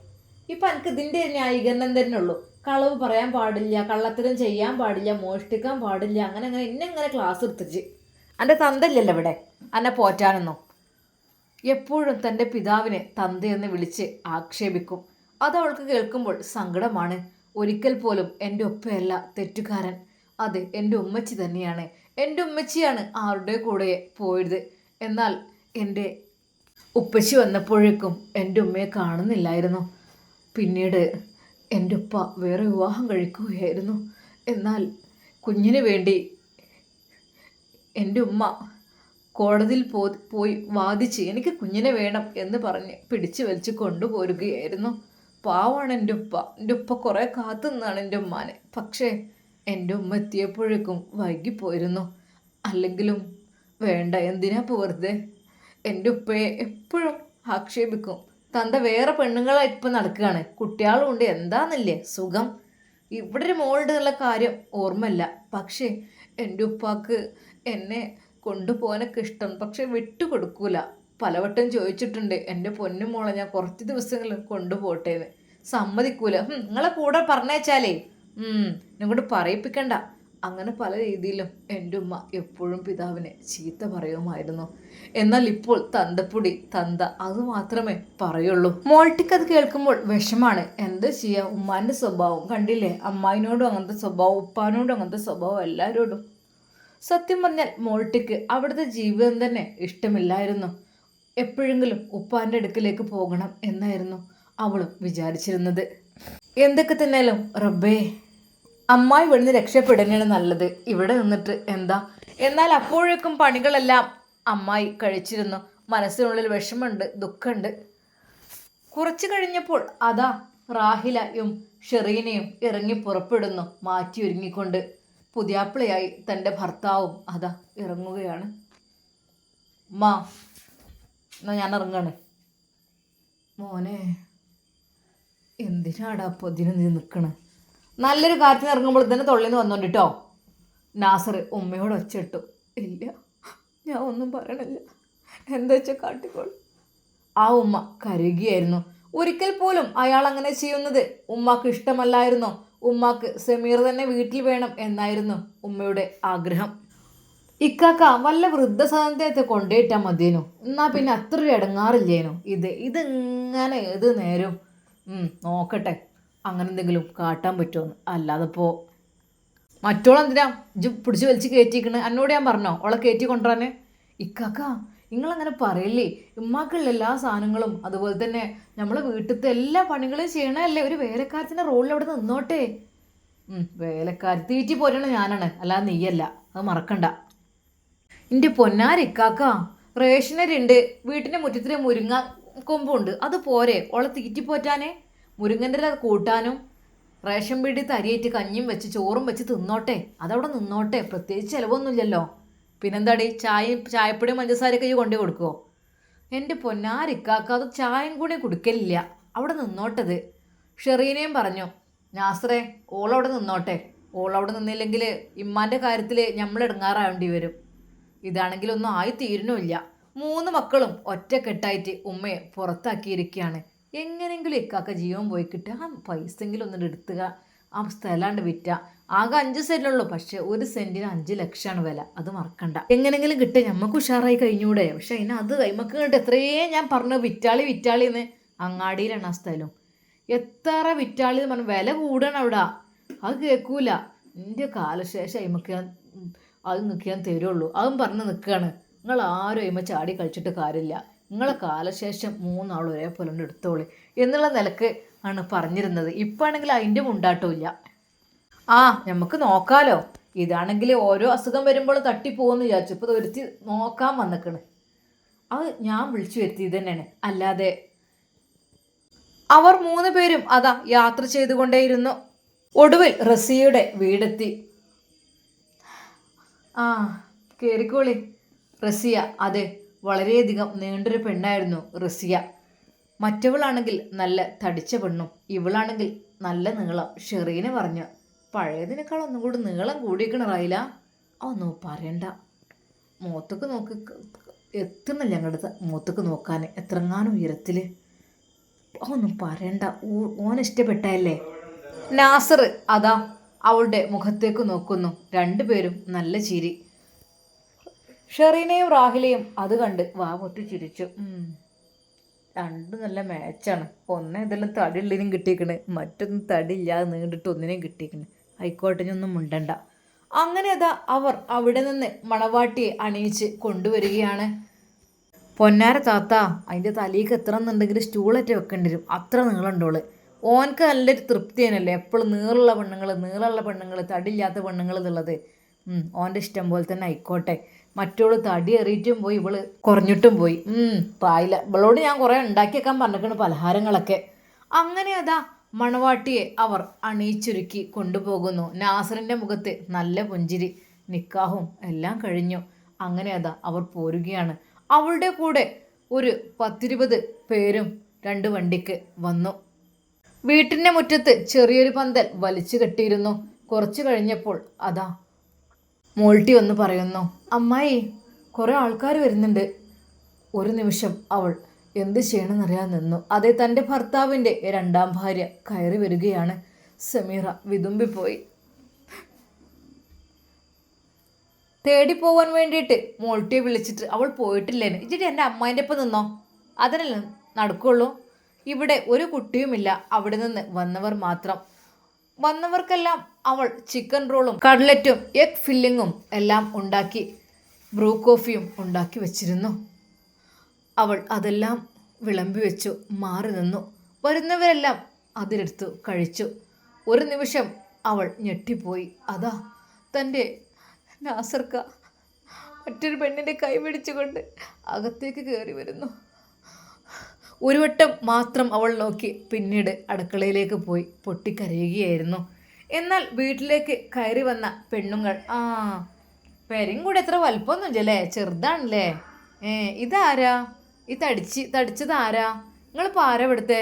ഇപ്പം എനിക്ക് ഇതിൻ്റെ ന്യായീകരണം തന്നെ ഉള്ളൂ. കളവ് പറയാൻ പാടില്ല, കള്ളത്തരം ചെയ്യാൻ പാടില്ല, മോഷ്ടിക്കാൻ പാടില്ല, അങ്ങനെ എന്നെങ്ങനെ ക്ലാസ് എടുത്തിച്ച്. എൻ്റെ തന്തല്ലല്ലോ ഇവിടെ എന്നെ പോറ്റാനൊന്നും. എപ്പോഴും തൻ്റെ പിതാവിനെ തന്തയെന്ന് വിളിച്ച് ആക്ഷേപിക്കും. അത് അവൾക്ക് കേൾക്കുമ്പോൾ സങ്കടമാണ്. ഒരിക്കൽ പോലും എൻ്റെ ഒപ്പയല്ല തെറ്റുകാരൻ. അതെ, എൻ്റെ ഉമ്മച്ചി തന്നെയാണ്. എൻ്റെ ഉമ്മച്ചിയാണ് ആരുടെ കൂടെ പോയത്. എന്നാൽ എൻ്റെ ഉപ്പച്ചി വന്നപ്പോഴേക്കും എൻ്റെ ഉമ്മയെ കാണുന്നില്ലായിരുന്നു. പിന്നീട് എൻ്റെ ഉപ്പ വേറെ വിവാഹം കഴിക്കുകയായിരുന്നു. എന്നാൽ കുഞ്ഞിന് വേണ്ടി എൻ്റെ ഉമ്മ കോടതിയിൽ പോയി വാദിച്ച് എനിക്ക് കുഞ്ഞിനെ വേണം എന്ന് പറഞ്ഞ് പിടിച്ചു വലിച്ച് കൊണ്ടുപോരുകയായിരുന്നു. പാവാണ് എൻ്റെ ഉപ്പ കുറേ കാത്തു നിന്നാണ് എൻ്റെ ഉമ്മാനെ. പക്ഷേ എൻ്റെ ഉമ്മ എത്തിയപ്പോഴേക്കും വൈകിപ്പോയിരുന്നു. അല്ലെങ്കിലും വേണ്ട, എന്തിനാ വെറുതെ. എൻ്റെ ഉപ്പയെ എപ്പോഴും ആക്ഷേപിക്കും. തൻ്റെ വേറെ പെണ്ണുങ്ങളെ ഇപ്പം നടക്കുകയാണ്, കുട്ടികളും ഉണ്ട്, എന്താന്നില്ലേ സുഖം. ഇവിടെ ഒരു മോളുടെ എന്നുള്ള കാര്യം ഓർമ്മയില്ല. പക്ഷേ എൻ്റെ ഉപ്പാക്ക് എന്നെ കൊണ്ടുപോകാനൊക്കെ ഇഷ്ടം, പക്ഷെ വിട്ടുകൊടുക്കൂല. പലവട്ടം ചോദിച്ചിട്ടുണ്ട്, എൻ്റെ പൊന്നു മോളെ ഞാൻ കുറച്ച് ദിവസങ്ങൾ കൊണ്ടുപോട്ടേന്ന്. സമ്മതിക്കൂല. നിങ്ങളെ കൂടെ പറഞ്ഞേച്ചാലേ നിങ്ങോട്ട് പറയിപ്പിക്കണ്ട. അങ്ങനെ പല രീതിയിലും എൻ്റെ ഉമ്മ എപ്പോഴും പിതാവിനെ ചീത്ത പറയുമായിരുന്നു. എന്നാൽ ഇപ്പോൾ തന്തപ്പൊടി തന്ത അത് മാത്രമേ പറയുള്ളൂ. മോൾട്ടിക്കത് കേൾക്കുമ്പോൾ വിഷമാണ്. എന്താ ചെയ്യുക, ഉമ്മാൻ്റെ സ്വഭാവം കണ്ടില്ലേ. അമ്മായിനോടും അങ്ങനത്തെ സ്വഭാവം, ഉപ്പാനോടും അങ്ങനത്തെ സ്വഭാവം, എല്ലാവരോടും. സത്യം പറഞ്ഞാൽ മോൾട്ടിക്ക് അവിടുത്തെ ജീവിതം തന്നെ ഇഷ്ടമില്ലായിരുന്നു. എപ്പോഴെങ്കിലും ഉപ്പാൻ്റെ അടുക്കിലേക്ക് പോകണം എന്നായിരുന്നു അവളും വിചാരിച്ചിരുന്നത്. എന്തൊക്കെ തന്നെയാലും റബ്ബേ, അമ്മായി ഇവിടുന്ന് രക്ഷപ്പെടുന്നതാണ് നല്ലത്. ഇവിടെ നിന്നിട്ട് എന്താ? എന്നാൽ അപ്പോഴേക്കും പണികളെല്ലാം അമ്മായി കഴിച്ചിരുന്നു. മനസ്സിനുള്ളിൽ വിഷമമുണ്ട്, ദുഃഖമുണ്ട്. കുറച്ചു കഴിഞ്ഞപ്പോൾ അതാ റാഹിലയും ഷെറീനയും ഇറങ്ങി പുറപ്പെടുന്നു, മാറ്റി ഒരുങ്ങിക്കൊണ്ട്. പുതിയാപ്പിളയായി തൻ്റെ ഭർത്താവും അതാ ഇറങ്ങുകയാണ്. മാ എന്നാ ഞാൻ ഇറങ്ങാണ്. മോനെ എന്തിനാടാ അപ്പോൾ ഇതിന് നീ നിൽക്കണേ? നല്ലൊരു കാര്യത്തിന് ഇറങ്ങുമ്പോൾ തന്നെ തൊള്ളിന്ന് വന്നോണ്ടിട്ടോ. നാസർ ഉമ്മയോട് ഒച്ചിട്ടു. ഇല്ല, ഞാൻ ഒന്നും പറയണില്ല, എന്താ വെച്ചാൽ കാട്ടിക്കോൾ. ആ ഉമ്മ കരയുകയായിരുന്നു. ഒരിക്കൽ പോലും അയാൾ അങ്ങനെ ചെയ്യുന്നത് ഉമ്മാക്ക് ഇഷ്ടമല്ലായിരുന്നോ? ഉമ്മാക്ക് സമീർ തന്നെ വീട്ടിൽ വേണം എന്നായിരുന്നു ഉമ്മയുടെ ആഗ്രഹം. ഇക്കാക്ക വല്ല വൃദ്ധസദനത്തെ കൊണ്ടുപോയിട്ടാൽ മതിയേനു, എന്നാൽ പിന്നെ അത്ര ഇടങ്ങാറില്ലേനു. ഇതിങ്ങനെ ഏത് നേരം നോക്കട്ടെ അങ്ങനെ എന്തെങ്കിലും കാട്ടാൻ പറ്റുമെന്ന്. അല്ലാതെപ്പോൾ മറ്റോളെന്തിനാ ഇജ്ജ് പിടിച്ച് വലിച്ച് കയറ്റിക്കണ്? എന്നോട് ഞാൻ പറഞ്ഞോ ഓളെ കയറ്റി കൊണ്ടുവരാന്? ഇക്കാക്ക നിങ്ങളങ്ങനെ പറയില്ലേ, ഉമ്മാക്കുള്ള എല്ലാ സാധനങ്ങളും അതുപോലെ തന്നെ നമ്മളെ വീട്ടിലത്തെ എല്ലാ പണികളും ചെയ്യണമല്ലേ. ഒരു വേലക്കാരത്തിൻ്റെ റോളിൽ അവിടെ നിന്നോട്ടെ. വേലക്കാരി തീറ്റി പോരണ ഞാനാണ്, അല്ലാതെ നീയല്ല, അത് മറക്കണ്ട. എൻ്റെ പൊന്നാരിക്കാക്ക, റേഷനരിണ്ട്, വീട്ടിൻ്റെ മുറ്റത്തിന് മുരിങ്ങ കൊമ്പുണ്ട്, അത് പോരെ ഓളെ തീറ്റിപ്പോറ്റാനേ? മുരിങ്ങൻ്റെ കൂട്ടാനും റേഷൻ പീടി തരിയേറ്റ് കഞ്ഞിയും വെച്ച് ചോറും വെച്ച് തിന്നോട്ടെ, അതവിടെ നിന്നോട്ടെ, പ്രത്യേകിച്ച് ചിലവൊന്നുമില്ലല്ലോ. പിന്നെന്താടി ചായപ്പൊടിയും പഞ്ചസാരയൊക്കെ കൊണ്ടു കൊടുക്കുമോ? എൻ്റെ പൊന്നാരിക്കാക്ക, അത് ചായയും കൂടെ കുടിക്കലില്ല, അവിടെ നിന്നോട്ടത്. ഷെറീനയും പറഞ്ഞു, നാസറേ ഓളവിടെ നിന്നോട്ടെ, ഓളവിടെ നിന്നില്ലെങ്കിൽ ഇമ്മാൻ്റെ കാര്യത്തിൽ നമ്മൾ ഇടങ്ങാറാവേണ്ടി വരും. ഇതാണെങ്കിലൊന്നും ആയി തീരുന്നുമില്ല. 3 മക്കളും ഒറ്റക്കെട്ടായിട്ട് ഉമ്മയെ പുറത്താക്കിയിരിക്കുകയാണ്. എങ്ങനെയെങ്കിലും ഇക്കാക്ക ജീവൻ പോയി കിട്ടുക, ആ പൈസെങ്കിലും ഒന്നിട്ട് എടുത്തുക, ആ സ്ഥലമാണ്ട് വിറ്റ. ആകെ 5 സെൻറ്റുള്ളൂ, പക്ഷെ 1 സെൻറ്റിന് 5 ലക്ഷമാണ് വില, അത് മറക്കണ്ട. എങ്ങനെങ്കിലും കിട്ടുക, ഞമ്മക്ക് ഉഷാറായി കഴിഞ്ഞൂടെ? പക്ഷെ അതിന് അത് കൈമക്ക് കണ്ട് എത്രയേ ഞാൻ പറഞ്ഞു വിറ്റാളിന്ന്. അങ്ങാടിയിലാണ് ആ സ്ഥലം. എത്ര വിറ്റാളി എന്ന് പറഞ്ഞു, വില കൂടണം അവിടെ, അത് കേൾക്കൂല. എൻ്റെ കാലശേഷം അയിമക്ക് അത് നിൽക്കാൻ തരുള്ളൂ, അതും പറഞ്ഞ് നിൽക്കുകയാണ്. നിങ്ങൾ ആരും അയിമ ചാടി കളിച്ചിട്ട് കാര്യമില്ല, നിങ്ങളെ കാലശേഷം 3 ആൾ ഒരേപോലെ ഉണ്ട് എടുത്തോളി എന്നുള്ള നിലക്ക് ആണ് പറഞ്ഞിരുന്നത്. ഇപ്പം ആണെങ്കിൽ അതിൻ്റെ മുണ്ടാട്ടമില്ല. നമുക്ക് നോക്കാലോ, ഇതാണെങ്കിൽ ഓരോ അസുഖം വരുമ്പോൾ തട്ടിപ്പോകുമെന്ന് വിചാരിച്ചു. ഇപ്പോൾ ഒരുത്തി നോക്കാൻ വന്നിക്കണ്, അത് ഞാൻ വിളിച്ചു വരുത്തിയത് തന്നെയാണ്, അല്ലാതെ. അവർ 3 പേരും അതാ യാത്ര ചെയ്തുകൊണ്ടേയിരുന്നു. ഒടുവിൽ റസിയയുടെ വീടെത്തി. കയറിക്കോളി റസിയ. അതെ, വളരെയധികം നീണ്ടൊരു പെണ്ണായിരുന്നു റസിയ. മറ്റവളാണെങ്കിൽ നല്ല തടിച്ച പെണ്ണും, ഇവളാണെങ്കിൽ നല്ല നീളം. ഷെറീനെ പറഞ്ഞു, പഴയതിനേക്കാൾ ഒന്നും കൂടി നീളം കൂടിയിരിക്കണ റൈല. ഒന്നും പറയണ്ട, മുഖത്തൊക്കെ നോക്ക്, എത്തുന്നില്ല ഞങ്ങളുടെ മുഖത്തൊക്കെ നോക്കാൻ, എത്രങ്ങാനും ഉയരത്തിൽ. ഒന്നും പറയണ്ട, ഓനിഷ്ടപ്പെട്ടല്ലേ? നാസർ അതാ അവളുടെ മുഖത്തേക്ക് നോക്കുന്നു. 2 പേരും നല്ല ചിരി. ഷെറീനയും റാഹിലയും അത് കണ്ട് വാ പൊട്ടി ചിരിച്ചു. 2 നല്ല മാച്ചാണ്. ഒന്ന് ഇതെല്ലാം തടി ഉള്ളിനും കിട്ടിയിരിക്കണ്, മറ്റൊന്നും തടി ഇല്ലാതെ നീണ്ടിട്ട് ഒന്നിനും കിട്ടിയിരിക്കണ്. ആയിക്കോട്ടെ, ഒന്നും മുണ്ടണ്ട. അങ്ങനെ അതാ അവർ അവിടെ നിന്ന് മണവാട്ടിയെ അണിയിച്ച് കൊണ്ടുവരികയാണ്. പൊന്നാര താത്ത, അതിൻ്റെ തലയ്ക്ക് എത്ര എന്നുണ്ടെങ്കിൽ സ്റ്റൂളേറ്റ് വെക്കേണ്ടി വരും, അത്ര നീളമുണ്ടോള്. ഓനക്ക് നല്ലൊരു തൃപ്തിയാണല്ലേ എപ്പോഴും നീളുള്ള പെണ്ണുങ്ങൾ തടിയില്ലാത്ത പെണ്ണുങ്ങൾ എന്നുള്ളത്. ഓൻ്റെ ഇഷ്ടം പോലെ തന്നെ ആയിക്കോട്ടെ. മറ്റോള് തടി എറിയിട്ടും പോയി, ഇവള് കുറഞ്ഞിട്ടും പോയി. പ്രായില്ല, ഇവളോട് ഞാൻ കുറേ ഉണ്ടാക്കിയേക്കാൻ പറഞ്ഞിരിക്കണ പലഹാരങ്ങളൊക്കെ. അങ്ങനെ അതാ മണവാട്ടിയെ അവർ അണിയിച്ചൊരുക്കി കൊണ്ടുപോകുന്നു. നാസറിൻ്റെ മുഖത്ത് നല്ല പുഞ്ചിരി. നിക്കാഹും എല്ലാം കഴിഞ്ഞു. അങ്ങനെ അതാ അവർ പോരുകയാണ്. അവളുടെ കൂടെ ഒരു 10-20 പേരും 2 വണ്ടിക്ക് വന്നു. വീട്ടിൻ്റെ മുറ്റത്ത് ചെറിയൊരു പന്തൽ വലിച്ചു കെട്ടിയിരുന്നു. കുറച്ച് കഴിഞ്ഞപ്പോൾ അതാ മോൾട്ടി വന്ന് പറയുന്നു, അമ്മായി കുറേ ആൾക്കാർ വരുന്നുണ്ട്. ഒരു നിമിഷം അവൾ എന്ത് ചെയ്യണമെന്നറിയാൻ നിന്നു. അതേ, തൻ്റെ ഭർത്താവിൻ്റെ 2ാം ഭാര്യ കയറി വരികയാണ്. സമീറ വിതുമ്പിപ്പോയി. തേടി പോകാൻ വേണ്ടിയിട്ട് മോൾട്ടിയെ വിളിച്ചിട്ട് അവൾ പോയിട്ടില്ലേന്. ഇച്ചിട്ട് എൻ്റെ അമ്മായിൻ്റെ ഒപ്പം നിന്നോ, അതിനല്ലേ നടക്കുള്ളൂ. ഇവിടെ ഒരു കുട്ടിയുമില്ല, അവിടെ നിന്ന് വന്നവർ മാത്രം. വന്നവർക്കെല്ലാം അവൾ ചിക്കൻ റോളും കട്ലറ്റും എഗ് ഫില്ലിങ്ങും എല്ലാം ഉണ്ടാക്കി, ബ്രൂ കോഫിയും ഉണ്ടാക്കി വെച്ചിരുന്നു. അവൾ അതെല്ലാം വിളമ്പി വെച്ചു, മാറി നിന്നു. വരുന്നവരെല്ലാം അതിലെടുത്തു കഴിച്ചു. ഒരു നിമിഷം അവൾ ഞെട്ടിപ്പോയി. അതാ തൻ്റെ നാസർക്ക മറ്റൊരു പെണ്ണിൻ്റെ കൈ പിടിച്ചുകൊണ്ട് അകത്തേക്ക് കയറി വരുന്നു. ഒരു വട്ടം മാത്രം അവൾ നോക്കി, പിന്നീട് അടുക്കളയിലേക്ക് പോയി പൊട്ടിക്കരയുകയായിരുന്നു. എന്നാൽ വീട്ടിലേക്ക് കയറി വന്ന പെണ്ണുങ്ങൾ പെരും കൂടെ എത്ര വലുപ്പമൊന്നുമില്ലല്ലേ, ചെറുതാണല്ലേ. ഇതാരാ, ഈ തടിച്ചത് ആരാ, നിങ്ങളിപ്പോൾ ആരാ ഇവിടുത്തെ?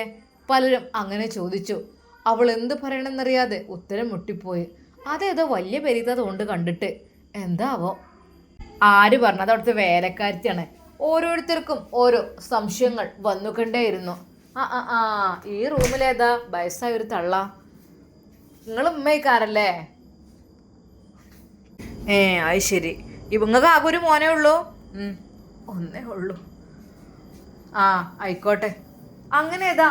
പലരും അങ്ങനെ ചോദിച്ചു. അവൾ എന്ത് പറയണമെന്നറിയാതെ ഉത്തരം മുട്ടിപ്പോയി. അതേതോ വലിയ പെരീത്തതുകൊണ്ട് കണ്ടിട്ട് എന്താവോ. ആര് പറഞ്ഞത്? അവിടുത്തെ വേലക്കാരത്തിയാണ്. ഓരോരുത്തർക്കും ഓരോ സംശയങ്ങൾ വന്നുകൊണ്ടേയിരുന്നു. ഈ റൂമിലേതാ വയസ്സായ ഒരു തള്ള? നിങ്ങൾ ഉമ്മയ്ക്കാരല്ലേ? അത് ശരി. ഇവങ്ങൾക്ക് ആകെ ഒരു മോനേ ഉള്ളൂ? ഒന്നേ ഉള്ളൂ. ആയിക്കോട്ടെ. അങ്ങനെ ഏതാ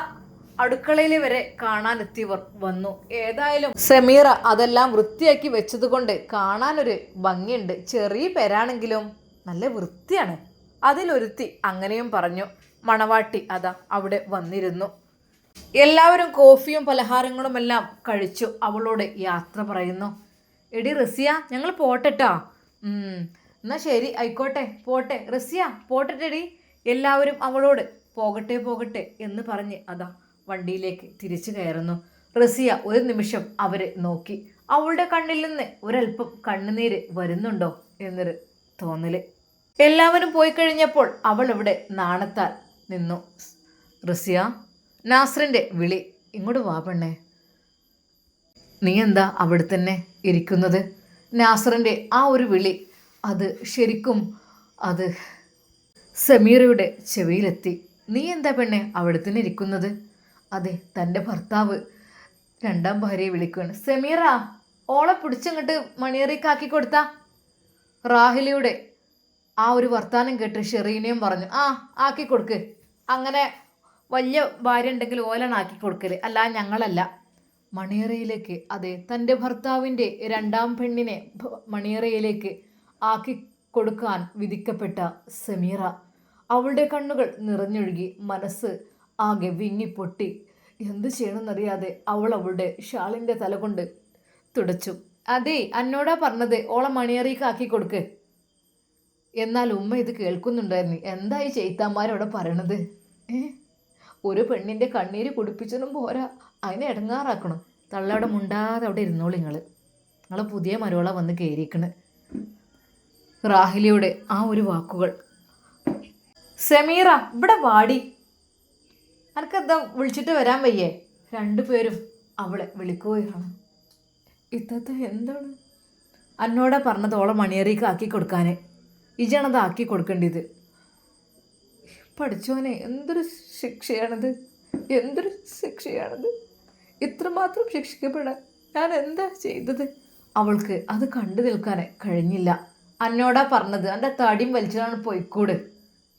അടുക്കളയിൽ വരെ കാണാനെത്തിയവർ വന്നു. ഏതായാലും സമീറ അതെല്ലാം വൃത്തിയാക്കി വെച്ചത് കൊണ്ട് കാണാനൊരു ഭംഗിയുണ്ട്. ചെറിയ പേരാണെങ്കിലും നല്ല വൃത്തിയാണ്. അതിലൊരുത്തി അങ്ങനെയും പറഞ്ഞു. മണവാട്ടി അതാ അവിടെ വന്നിരുന്നു. എല്ലാവരും കോഫിയും പലഹാരങ്ങളുമെല്ലാം കഴിച്ചു. അവളോട് യാത്ര പറയുന്നു. എടി റസിയ, ഞങ്ങൾ പോട്ടെട്ടാ. എന്നാ ശരി, ആയിക്കോട്ടെ, പോട്ടെ റസിയ, പോട്ടെടി. എല്ലാവരും അവളോട് പോകട്ടെ എന്ന് പറഞ്ഞ് അതാ വണ്ടിയിലേക്ക് തിരിച്ചു കയറുന്നു. റസിയ ഒരു നിമിഷം അവരെ നോക്കി. അവളുടെ കണ്ണിൽ നിന്ന് ഒരൽപ്പം കണ്ണുനീര് വരുന്നുണ്ടോ എന്നൊരു തോന്നല്. എല്ലാവരും പോയി കഴിഞ്ഞപ്പോൾ അവൾ ഇവിടെ നാണത്താൽ നിന്നു. റസിയ, നാസറിൻ്റെ വിളി. ഇങ്ങോട്ട് വാ പെണ്ണേ. നീ എന്താ അവിടെ തന്നെ ഇരിക്കുന്നത്? നാസറിൻ്റെ ആ ഒരു വിളി, അത് ശരിക്കും അത് സമീറയുടെ ചെവിയിലെത്തി. നീ എന്താ പെണ്ണെ അവിടെ തന്നെ ഇരിക്കുന്നത്? അതെ, തൻ്റെ ഭർത്താവ് രണ്ടാം ഭാര്യയെ വിളിക്കുകയാണ്. സമീറ, ഓളെ പിടിച്ചങ്ങോട്ട് മണിയറിക്കാക്കി കൊടുത്താ. റാഹിലയുടെ ആ ഒരു വർത്താനം കേട്ട് ഷെറീനയും പറഞ്ഞു, ആക്കി കൊടുക്ക്. അങ്ങനെ വലിയ ഭാര്യ ഉണ്ടെങ്കിൽ ഓലാണ് ആക്കി കൊടുക്കല്, അല്ല ഞങ്ങളല്ല. മണിയറയിലേക്ക്, അതെ, തൻ്റെ ഭർത്താവിൻ്റെ രണ്ടാം പെണ്ണിനെ മണിയറയിലേക്ക് ആക്കി കൊടുക്കാൻ വിധിക്കപ്പെട്ട സമീറ. അവളുടെ കണ്ണുകൾ നിറഞ്ഞൊഴുകി, മനസ്സ് ആകെ വിങ്ങിപ്പൊട്ടി. എന്തു ചെയ്യണമെന്നറിയാതെ അവൾ അവളുടെ ഷാളിൻ്റെ തല കൊണ്ട് തുടച്ചു. അതെ, എന്നോടാ പറഞ്ഞത് ഓളെ മണിയറിക്ക് ആക്കി കൊടുക്ക്. എന്നാൽ ഉമ്മ ഇത് കേൾക്കുന്നുണ്ടായിരുന്നു. എന്തായി ചെയ്ത്താന്മാരവിടെ പറയണത്? ഒരു പെണ്ണിൻ്റെ കണ്ണീര് കുടിപ്പിച്ചതും പോരാ, അതിനെ ഇടങ്ങാറാക്കണം. തള്ളവിടെ മുണ്ടാതെ അവിടെ ഇരുന്നോളൂ. നിങ്ങളെ പുതിയ മരോള വന്ന് കയറിക്കണ്. റാഹിലയുടെ ആ ഒരു വാക്കുകൾ. സമീറ, ഇവിടെ വാടി, എനിക്കെന്താ വിളിച്ചിട്ട് വരാൻ വയ്യേ? രണ്ടുപേരും അവളെ വിളിക്കുകയാണ്. ഇത്തത്തെ എന്താണ്? എന്നോടാ പറഞ്ഞത് ഓളെ മണിയറിക്ക് ആക്കി കൊടുക്കാൻ. ഇജാണത് ആക്കി കൊടുക്കേണ്ടത്. പഠിച്ചോനെ, എന്തൊരു ശിക്ഷയാണത്, എന്തൊരു ശിക്ഷയാണത്. ഇത്രമാത്രം ശിക്ഷിക്കപ്പെടാൻ ഞാൻ എന്താ ചെയ്തത്? അവൾക്ക് അത് കണ്ടു നിൽക്കാൻ കഴിഞ്ഞില്ല. എന്നോടാ പറഞ്ഞത്, എൻ്റെ തടിയും വലിച്ചാണ് പോയിക്കൂട്.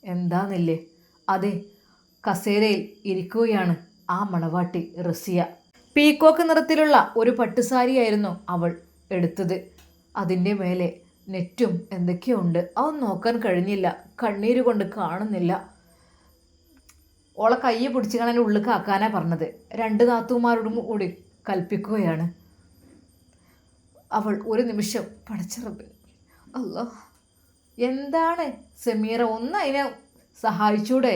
എന്താന്നില്ലേ? അതെ, കസേരയിൽ ഇരിക്കുകയാണ് ആ മണവാട്ടി റസിയ. പീക്കോക്ക് നിറത്തിലുള്ള ഒരു പട്ടുസാരിയായിരുന്നു അവൾ എടുത്തത്. അതിൻ്റെ മേലെ നെറ്റും എന്തൊക്കെയോ ഉണ്ട്. അവൻ നോക്കാൻ കഴിഞ്ഞില്ല, കണ്ണീര് കൊണ്ട് കാണുന്നില്ല. ഓളെ കയ്യെ പിടിച്ച് കാണാൻ ഉള്ളിൽ കാക്കാനാ പറഞ്ഞത്. രണ്ട് നാത്തൂമാരോടും കൂടി കൽപ്പിക്കുകയാണ്. അവൾ ഒരു നിമിഷം പടച്ചിറപ്പ്, അല്ലാ, എന്താണ് സമീറ, ഒന്ന് അതിനെ സഹായിച്ചൂടെ?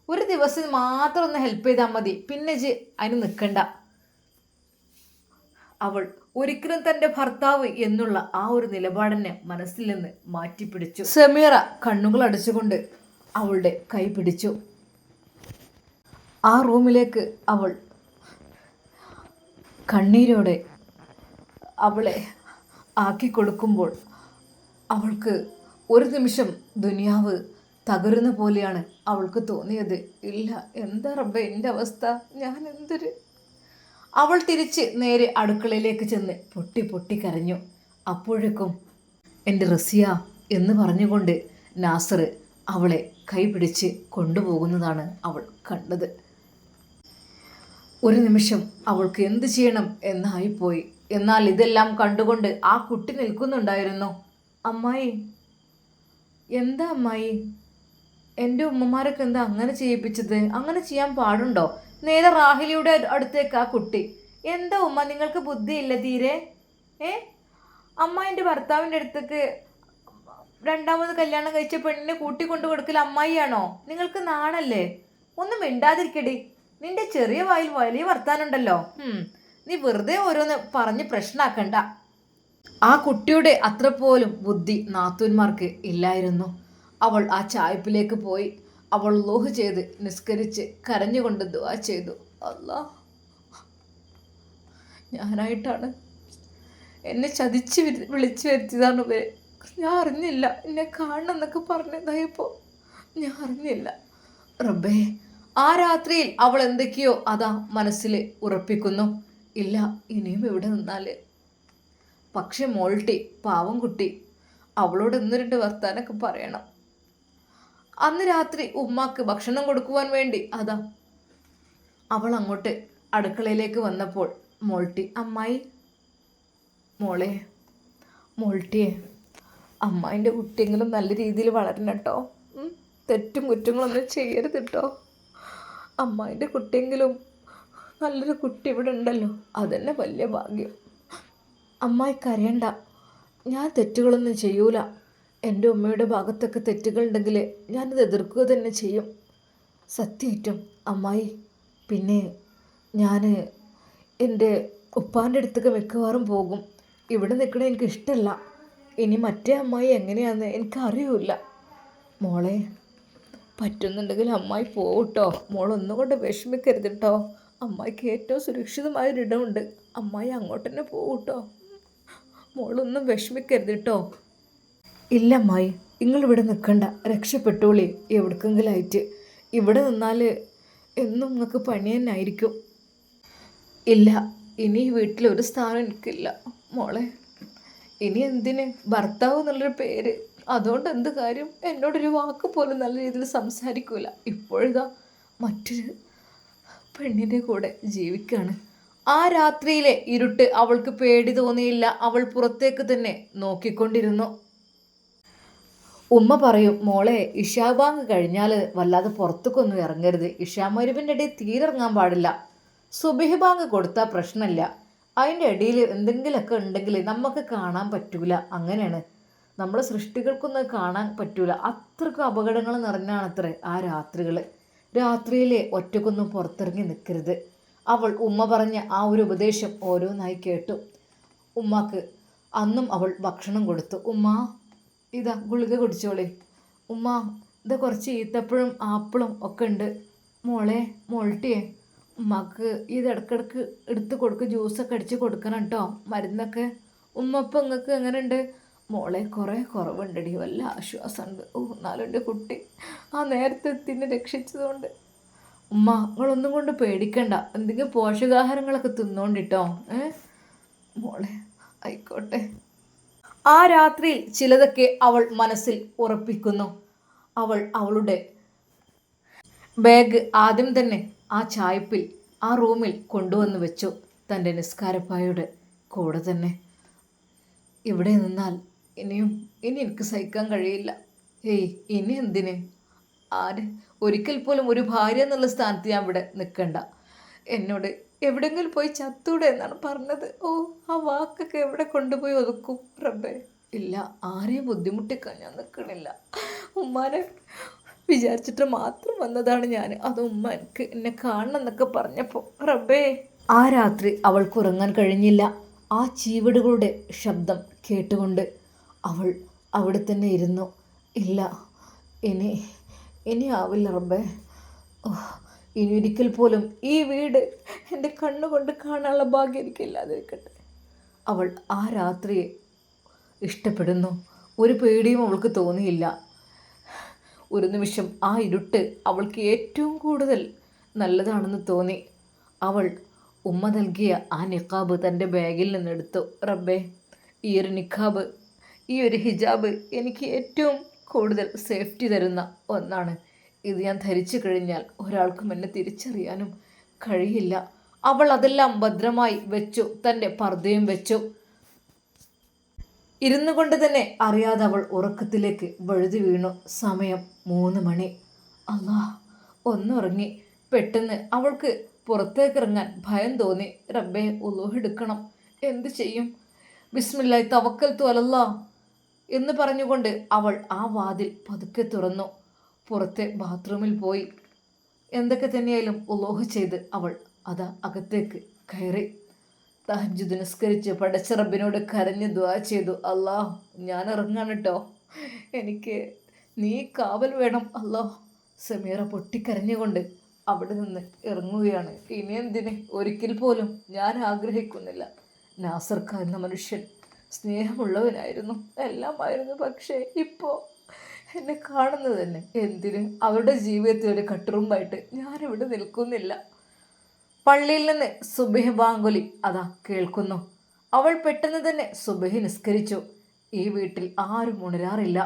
ഒരു ദിവസം മാത്രം ഒന്ന് ഹെൽപ്പ് ചെയ്താൽ മതി, പിന്നെ അതിന് നിൽക്കണ്ട. അവൾ ഒരിക്കലും തൻ്റെ ഭർത്താവ് എന്നുള്ള ആ ഒരു നിലപാടിനെ മനസ്സിൽ നിന്ന് മാറ്റിപ്പിടിച്ചു. സമീറ കണ്ണുകൾ അടച്ചുകൊണ്ട് അവളുടെ കൈ പിടിച്ചു. ആ റൂമിലേക്ക് അവൾ കണ്ണീരോടെ അവളെ ആക്കി കൊടുക്കുമ്പോൾ അവൾക്ക് ഒരു നിമിഷം ദുനിയാവ് തകരുന്ന പോലെയാണ് അവൾക്ക് തോന്നിയത്. ഇല്ല, എന്താ റബ്ബേ എൻ്റെ അവസ്ഥ, ഞാൻ എന്തൊരു... അവൾ തിരിച്ച് നേരെ അടുക്കളയിലേക്ക് ചെന്ന് പൊട്ടി പൊട്ടി കരഞ്ഞു. അപ്പോഴേക്കും എൻ്റെ റസിയ എന്ന് പറഞ്ഞുകൊണ്ട് നാസർ അവളെ കൈപിടിച്ച് കൊണ്ടുപോകുന്നതാണ് അവൾ കണ്ടത്. ഒരു നിമിഷം അവൾക്ക് എന്ത് ചെയ്യണം എന്നായിപ്പോയി. എന്നാൽ ഇതെല്ലാം കണ്ടുകൊണ്ട് ആ കുട്ടി നിൽക്കുന്നുണ്ടായിരുന്നു. അമ്മായി, എന്താ അമ്മായി, എൻ്റെ ഉമ്മമാരൊക്കെ എന്താ അങ്ങനെ ചെയ്യിപ്പിച്ചത്? അങ്ങനെ ചെയ്യാൻ പാടുണ്ടോ? നേരെ റാഹിലിയുടെ അടുത്തേക്ക് ആ കുട്ടി. എന്താ ഉമ്മ, നിങ്ങൾക്ക് ബുദ്ധിയില്ല തീരെ? അമ്മായിൻ്റെ ഭർത്താവിൻ്റെ അടുത്തേക്ക് രണ്ടാമത് കല്യാണം കഴിച്ച പെണ്ണിനെ കൂട്ടിക്കൊണ്ടു കൊടുക്കൽ അമ്മായിയാണോ? നിങ്ങൾക്ക് നാണല്ലേ? ഒന്നും മിണ്ടാതിരിക്കടി, നിന്റെ ചെറിയ വായിൽ വലിയ വർത്താനുണ്ടല്ലോ. നീ വെറുതെ ഓരോന്ന് പറഞ്ഞ് പ്രശ്നമാക്കണ്ട. ആ കുട്ടിയുടെ അത്ര പോലും ബുദ്ധി നാത്തൂന്മാർക്ക് ഇല്ലായിരുന്നു. അവൾ ആ ചായപ്പിലേക്ക് പോയി. അവൾ ലോഹ് ചെയ്ത് നിസ്കരിച്ച് കരഞ്ഞുകൊണ്ട് ദുആ ചെയ്തു. അല്ലാ, ഞാനായിട്ടാണ്, എന്നെ ചതിച്ച് വിളിച്ചു വരുത്തിയതാണ് ഇവര്. ഞാൻ അറിഞ്ഞില്ല, എന്നെ കാണണം എന്നൊക്കെ പറഞ്ഞതായപ്പോൾ ഞാൻ അറിഞ്ഞില്ല. റബ്ബേ, ആ രാത്രിയിൽ അവൾ എന്തൊക്കെയോ അതാ മനസ്സിൽ ഉറപ്പിക്കുന്നു. ഇല്ല, ഇനിയും ഇവിടെ നിന്നാല്. പക്ഷെ മോൾട്ടി, പാവം കുട്ടി, അവളോട് ഒന്ന് രണ്ട് വർത്താനൊക്കെ പറയണം. അന്ന് രാത്രി ഉമ്മാക്ക് ഭക്ഷണം കൊടുക്കുവാൻ വേണ്ടി അതാ അവൾ അങ്ങോട്ട് അടുക്കളയിലേക്ക് വന്നപ്പോൾ മോൾട്ടി, അമ്മായി, മോളെ, മോൾട്ടിയെ, അമ്മായിൻ്റെ കുട്ടിയെങ്കിലും നല്ല രീതിയിൽ വളരണം കേട്ടോ. തെറ്റും കുറ്റങ്ങളൊന്നും ചെയ്യരുത് കേട്ടോ. അമ്മായിൻ്റെ കുട്ടിയെങ്കിലും നല്ലൊരു കുട്ടി ഇവിടെ ഉണ്ടല്ലോ, അതന്നെ വലിയ ഭാഗ്യം. അമ്മായി കരയണ്ട, ഞാൻ തെറ്റുകളൊന്നും ചെയ്യൂല. എൻ്റെ ഉമ്മയുടെ ഭാഗത്തൊക്കെ തെറ്റുകളുണ്ടെങ്കിൽ ഞാനത് എതിർക്കുക തന്നെ ചെയ്യും, സത്യമായിട്ടും അമ്മായി. പിന്നെ ഞാൻ എൻ്റെ ഉപ്പാൻ്റെ അടുത്തൊക്കെ മിക്കവാറും പോകും. ഇവിടെ നിൽക്കണത് എനിക്ക് ഇഷ്ടമല്ല. ഇനി മറ്റേ അമ്മായി എങ്ങനെയാണെന്ന് എനിക്കറിയില്ല. മോളെ, പറ്റുന്നുണ്ടെങ്കിൽ അമ്മായി പോകട്ടോ. മോളൊന്നും കൊണ്ട് വിഷമിക്കരുത് കേട്ടോ. അമ്മായിക്ക് ഏറ്റവും സുരക്ഷിതമായൊരിടമുണ്ട്, അമ്മായി അങ്ങോട്ട് തന്നെ പോകട്ടോ. മോളൊന്നും വിഷമിക്കരുത് കേട്ടോ. ഇല്ല അമ്മായി, നിങ്ങളിവിടെ നിൽക്കണ്ട, രക്ഷപ്പെട്ടോളി എവിടേക്കെങ്കിലും ആയിട്ട്. ഇവിടെ നിന്നാൽ എന്നും നിങ്ങൾക്ക് പണി തന്നെ ആയിരിക്കും. ഇല്ല, ഇനി ഈ വീട്ടിലൊരു സ്ഥാനം എനിക്കില്ല മോളെ. ഇനി എന്തിന് ഭർത്താവ് എന്നുള്ളൊരു പേര്, അതുകൊണ്ട് എന്ത് കാര്യം? എന്നോടൊരു വാക്ക് പോലും നല്ല രീതിയിൽ സംസാരിക്കൂല. ഇപ്പോഴിതാ മറ്റൊരു പെണ്ണിൻ്റെ കൂടെ ജീവിക്കുകയാണ്. ആ രാത്രിയിലെ ഇരുട്ട് അവൾക്ക് പേടി തോന്നിയില്ല. അവൾ പുറത്തേക്ക് തന്നെ നോക്കിക്കൊണ്ടിരുന്നു. ഉമ്മ പറയും, മോളെ, ഇഷാ ബാങ്ക് കഴിഞ്ഞാൽ വല്ലാതെ പുറത്തേക്കൊന്നും ഇറങ്ങരുത്. ഇഷാ മഗ്‌രിബിൻ്റെ ഇടയിൽ തീരെ ഇറങ്ങാൻ പാടില്ല. സുബഹി ബാങ്ക് കൊടുത്താൽ പ്രശ്നമില്ല, അതിൻ്റെ ഇടയിൽ എന്തെങ്കിലുമൊക്കെ ഉണ്ടെങ്കിൽ നമുക്ക് കാണാൻ പറ്റൂല. അങ്ങനെയാണ്, നമ്മളെ സൃഷ്ടികൾക്കൊന്നും കാണാൻ പറ്റൂല. അത്രക്കും അപകടങ്ങൾ നിറഞ്ഞാണത്ര ആ രാത്രികൾ. രാത്രിയിലെ ഒറ്റക്കൊന്നും പുറത്തിറങ്ങി നിൽക്കരുത്. അവൾ ഉമ്മ പറഞ്ഞ ആ ഒരു ഉപദേശം ഓരോന്നായി കേട്ടു. ഉമ്മാക്ക് അന്നും അവൾ ഭക്ഷണം കൊടുത്തു. ഉമ്മ, ഇതാ ഗുളിക കുടിച്ചോളി. ഉമ്മ, ഇതാ കുറച്ച് ഈത്തപ്പഴം ആപ്പിളും ഒക്കെ ഉണ്ട്. മോളെ, മോൾട്ടിയെ, ഉമ്മക്ക് ഇത് ഇടയ്ക്കിടയ്ക്ക് എടുത്ത് കൊടുക്കുക, ജ്യൂസൊക്കെ അടിച്ച് കൊടുക്കണം കേട്ടോ, മരുന്നൊക്കെ. ഉമ്മ ഇപ്പം നിങ്ങൾക്ക് എങ്ങനെയുണ്ട്? മോളെ, കുറേ കുറവുണ്ടടി, വല്ല ആശ്വാസമുണ്ട്. എന്നാലും എൻ്റെ കുട്ടി ആ നേരത്തെ എത്തിനെ രക്ഷിച്ചതുകൊണ്ട്. ഉമ്മ, നിങ്ങളൊന്നും കൊണ്ട് പേടിക്കണ്ട, എന്തെങ്കിലും പോഷകാഹാരങ്ങളൊക്കെ തിന്നോണ്ടിട്ടോ. മോളെ, ആയിക്കോട്ടെ. ആ രാത്രിയിൽ ചിലതൊക്കെ അവൾ മനസ്സിൽ ഉറപ്പിക്കുന്നു. അവൾ അവളുടെ ബാഗ് ആദ്യം തന്നെ ആ ചായ്പിൽ ആ റൂമിൽ കൊണ്ടുവന്ന് വെച്ചു, തൻ്റെ നിസ്കാരപ്പായുടെ കൂടെ തന്നെ. ഇവിടെ നിന്നാൽ ഇനി എനിക്ക് സഹിക്കാൻ കഴിയില്ല. ഇനി എന്തിന്? ഒരിക്കൽ പോലും ഒരു ഭാര്യ എന്നുള്ള സ്ഥാനത്ത് ഞാൻ ഇവിടെ നിൽക്കണ്ട. എന്നോട് എവിടെയെങ്കിലും പോയി ചത്തൂടെ എന്നാണ് പറഞ്ഞത്. ആ വാക്കൊക്കെ എവിടെ കൊണ്ടുപോയി ഒതുക്കും റബ്ബേ? ഇല്ല, ആരെയും ബുദ്ധിമുട്ടിക്കാൻ ഞാൻ നിൽക്കണില്ല. ഉമ്മാനെ വിചാരിച്ചിട്ട് മാത്രം വന്നതാണ് ഞാൻ. അത് ഉമ്മ എനിക്ക് എന്നെ കാണണം എന്നൊക്കെ പറഞ്ഞപ്പോൾ റബ്ബേ. ആ രാത്രി അവൾക്ക് ഉറങ്ങാൻ കഴിഞ്ഞില്ല. ആ ചീവടുകളുടെ ശബ്ദം കേട്ടുകൊണ്ട് അവൾ അവിടെ തന്നെ ഇരുന്നു. ഇല്ല, ഇനി ആവില്ല റബ്ബേ. ഇനി ഒരിക്കൽ പോലും ഈ വീട് എൻ്റെ കണ്ണുകൊണ്ട് കാണാനുള്ള ഭാഗ്യം എനിക്കില്ലാതിരിക്കട്ടെ. അവൾ ആ രാത്രിയെ ഇഷ്ടപ്പെടുന്നു. ഒരു പേടിയും അവൾക്ക് തോന്നിയില്ല. ഒരു നിമിഷം ആ ഇരുട്ട് അവൾക്ക് ഏറ്റവും കൂടുതൽ നല്ലതാണെന്ന് തോന്നി. അവൾ ഉമ്മ നൽകിയ ആ നിഖാബ് തൻ്റെ ബാഗിൽ നിന്നെടുത്തു. റബ്ബേ, ഈ ഒരു നിഖാബ്, ഈ ഒരു ഹിജാബ് എനിക്ക് ഏറ്റവും കൂടുതൽ സേഫ്റ്റി തരുന്ന ഒന്നാണ്. ഇത് ഞാൻ ധരിച്ചു കഴിഞ്ഞാൽ ഒരാൾക്കും എന്നെ തിരിച്ചറിയാനും കഴിയില്ല. അവൾ അതെല്ലാം ഭദ്രമായി വെച്ചു, തൻ്റെ പർദ്ദയും വെച്ചു. ഇരുന്നു കൊണ്ട് തന്നെ അറിയാതെ അവൾ ഉറക്കത്തിലേക്ക് വഴുതി വീണു. സമയം 3 മണി. അല്ലാ, ഒന്നുറങ്ങി. പെട്ടെന്ന് അവൾക്ക് പുറത്തേക്കിറങ്ങാൻ ഭയം തോന്നി. റബ്ബേ, ഉളൂഹ് എടുക്കണം, എന്ത് ചെയ്യും? ബിസ്മില്ലാഹി തവക്കൽതു അലല്ലാ എന്ന് പറഞ്ഞുകൊണ്ട് അവൾ ആ വാതിൽ പതുക്കെ തുറന്നു. പുറത്തെ ബാത്റൂമിൽ പോയി എന്തൊക്കെ തന്നെയായാലും ഉളൂഹ് ചെയ്ത് അവൾ അകത്തേക്ക് കയറി. തഹജ്ജുദ് നിസ്കരിച്ച് പടച്ച റബ്ബിനോട് കരഞ്ഞ് ദുആ ചെയ്തു. അല്ലാഹ് ഞാൻ ഇറങ്ങാണ് കേട്ടോ, എനിക്ക് നീ കാവൽ വേണം അല്ലാഹ്. സമീറ പൊട്ടിക്കരഞ്ഞുകൊണ്ട് അവിടെ നിന്ന് ഇറങ്ങുകയാണ്. ഇനി എന്തിന്, ഒരിക്കൽ പോലും ഞാൻ ആഗ്രഹിക്കുന്നില്ല. നാസർക്ക എന്ന മനുഷ്യൻ സ്നേഹമുള്ളവനായിരുന്നു, എല്ലാമായിരുന്നു. പക്ഷേ ഇപ്പോൾ എന്നെ കാണുന്നത് തന്നെ എന്തിന്, അവരുടെ ജീവിതത്തിൽ ഒരു കട്ടുറുമ്പായിട്ട് ഞാനിവിടെ നിൽക്കുന്നില്ല. പള്ളിയിൽ നിന്ന് സുബഹി ബാങ്കുലി അതാ കേൾക്കുന്നു. അവൾ പെട്ടെന്ന് തന്നെ സുബഹി നിസ്കരിച്ചു. ഈ വീട്ടിൽ ആരും ഉണരാറില്ല.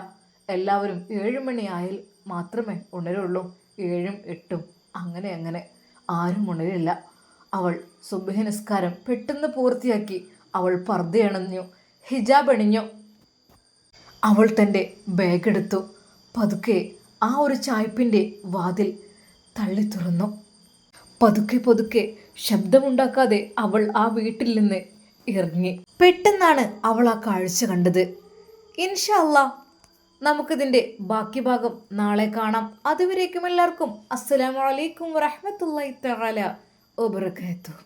എല്ലാവരും 7 മണിയായാൽ മാത്രമേ ഉണരുള്ളൂ. 7ഉം 8ഉം അങ്ങനെ അങ്ങനെ ആരും ഉണരില്ല. അവൾ സുബഹി നിസ്കാരം പെട്ടെന്ന് പൂർത്തിയാക്കി. അവൾ പർദ്ദയണിഞ്ഞു, ഹിജാബ് അണിഞ്ഞു. അവൾ തൻ്റെ ബാഗ് എടുത്തു. പതുക്കെ ആ ഒരു ചായ്പിൻ്റെ വാതിൽ തള്ളി തുറന്നു. പതുക്കെ പതുക്കെ ശബ്ദമുണ്ടാക്കാതെ അവൾ ആ വീട്ടിൽ നിന്ന് ഇറങ്ങി. പെട്ടെന്നാണ് അവൾ ആ കാഴ്ച കണ്ടത്. ഇൻഷാ അല്ലാ നമുക്കിതിൻ്റെ ബാക്കി ഭാഗം നാളെ കാണാം. അതുവരേക്കും എല്ലാവർക്കും അസ്സലാമു അലൈക്കും വറഹ്മത്തുള്ളാഹി തആല വബറകാതുഹു.